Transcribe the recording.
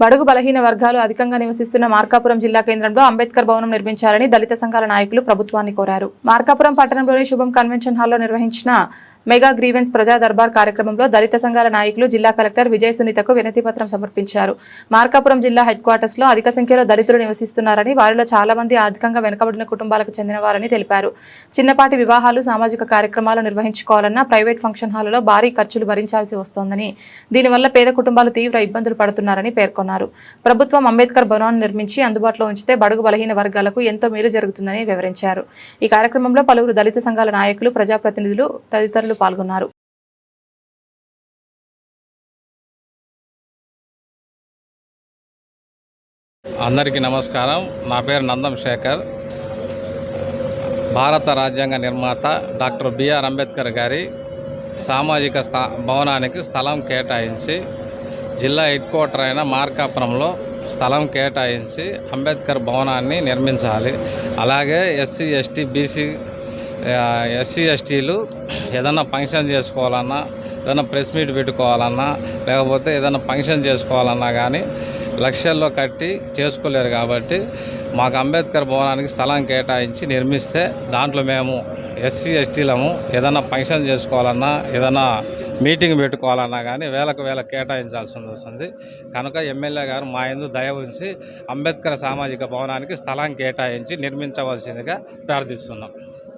బడుగు బలహీన వర్గాలు అధికంగా నివసిస్తున్న మార్కాపురం జిల్లా కేంద్రంలో అంబేద్కర్ భవనం నిర్మించాలని దళిత సంఘాల నాయకులు ప్రభుత్వాన్ని కోరారు. మార్కాపురం పట్టణంలోని శుభం కన్వెన్షన్ హాల్లో నిర్వహించిన మెగా గ్రీవెన్స్ ప్రజా దర్బార్ కార్యక్రమంలో దళిత సంఘాల నాయకులు జిల్లా కలెక్టర్ విజయ సునీతకు వినతి పత్రం సమర్పించారు. మార్కాపురం జిల్లా హెడ్ క్వార్టర్స్ లో అధిక సంఖ్యలో దళితులు నివసిస్తున్నారని, వారిలో చాలా మంది ఆర్థికంగా వెనుకబడిన కుటుంబాలకు చెందినవారని తెలిపారు. చిన్నపాటి వివాహాలు, సామాజిక కార్యక్రమాలు నిర్వహించుకోవాలన్నా ప్రైవేట్ ఫంక్షన్ హాల్లో భారీ ఖర్చులు భరించాల్సి వస్తోందని, దీనివల్ల పేద కుటుంబాలు తీవ్ర ఇబ్బందులు పడుతున్నారని పేర్కొన్నారు. ప్రభుత్వం అంబేద్కర్ భవనాన్ని నిర్మించి అందుబాటులో ఉంచితే బడుగు బలహీన వర్గాలకు ఎంతో మేలు జరుగుతుందని వివరించారు. ఈ కార్యక్రమంలో పలువురు దళిత సంఘాల నాయకులు, ప్రజాప్రతినిధులు తదితరులు పాల్గొన్నారు. అందరికీ నమస్కారం. నా పేరు నందం శేఖర్. భారత రాజ్యాంగ నిర్మాత డాక్టర్ బిఆర్ అంబేద్కర్ గారి సామాజిక భవనానికి స్థలం కేటాయించి జిల్లా హెడ్ క్వార్టర్ అయిన మార్కాపురంలో స్థలం కేటాయించి అంబేద్కర్ భవనాన్ని నిర్మించాలి. అలాగే ఎస్సీ, ఎస్టీ, బీసీ, ఎస్సీ, ఎస్టీలు ఏదైనా ఫంక్షన్ చేసుకోవాలన్నా, ఏదైనా ప్రెస్ మీట్ పెట్టుకోవాలన్నా, లేకపోతే ఏదైనా ఫంక్షన్ చేసుకోవాలన్నా కానీ లక్షల్లో కట్టి చేసుకోలేరు. కాబట్టి మాకు అంబేద్కర్ భవనానికి స్థలం కేటాయించి నిర్మిస్తే దాంట్లో మేము ఎస్సీ, ఎస్టీలము ఏదైనా ఫంక్షన్ చేసుకోవాలన్నా, ఏదైనా మీటింగ్ పెట్టుకోవాలన్నా కానీ వేలకు కేటాయించాల్సి వస్తుంది. కనుక ఎమ్మెల్యే గారు మా యందు దయ ఉంచి అంబేద్కర్ సామాజిక భవనానికి స్థలం కేటాయించి నిర్మించవలసిందిగా ప్రార్థిస్తున్నాం.